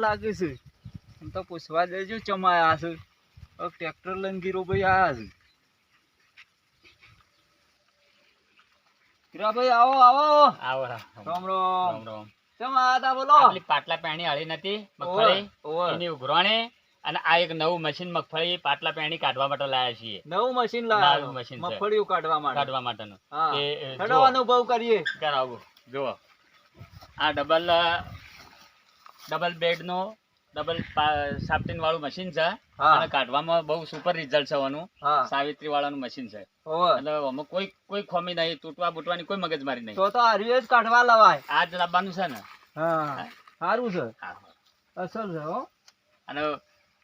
લાગે છે એમ તો પૂછવા દેજો ચમાયા છે ટ્રેક્ટર લઈને ગીરોભાઈ આયા છે ગીરાભાઈ આવો આવો આવો રામ રામ રામ. કેમ આયા તા બોલો આપલી પાટલા પેણી હળી નથી મગફળી ઓવે. એની ઉઘરાણી અને આ એક નવું મશીન મગફળી પાટલા પેણી કાઢવા માટે લાયા છીએ. નવું મશીન નવું લાવ્યો મશીન છે. મગફળીઓ કાઢવા માટે કાઢવા માટેનું હા એ હેડો અનુભવ કરીએ કરાવો જુઓ આ ડબલ બેડ નો સાફ્ટીન વાળું મશીન છે હા. અને કાઢવામાં બહુ સુપર રિઝલ્ટ છે આનું. હા સાવિત્રી વાળાનું મશીન છે ઓવે. એટલે આમાં કોઈ ખોમી નહીં, તૂટવા બૂટવાની કોઈ મગજમારી નહીં. તો હારીએ જ કાઢવા લવાય આ જ લાવવાનું છે ને. હા સારું છે હા. અસલ છે હો અને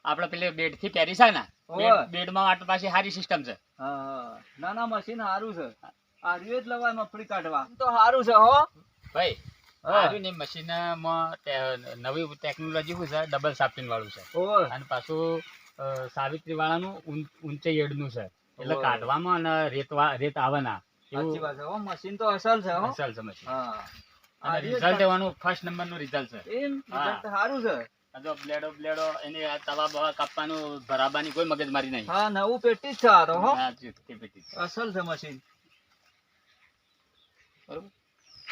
આપણે પેલી બેડ થી પહેરી છે ને ઓવે. બેડમાં માટે પાછી સારી સિસ્ટમ છે. હા ના ના મશીન સારું છે હારીએ જ લવાય મગફળી કાઢવા તો સારું છે હો ભાઈ હા. આજુ ને મશીનમાં નવી ટેકનોલોજી શું છે, ડબલ સાફ્ટીન વાળું છે ઓવે. અને પાછું સાવિત્રી વાળાનું ઊંચે નું છે એટલે ઓવે. કાઢવામાં અને રેત આવે ના સાચી વાત છે હો મશીન તો અસલ છે હો અસલ છે મશીન. હા અને હારીએ જ રિઝલ્ટ એવાનું ફર્સ્ટ નંબર નું રિઝલ્ટ છે. એમ હા. result સારું છે આ જો બ્લેડો એની આ તવા બવા કાપવાનું ભરાવાની કોઈ મગજમારી નહીં. હા નવું પેટી જ છે આ તો હો હા, તે પેટી. અસલ છે મશીન બરોબર.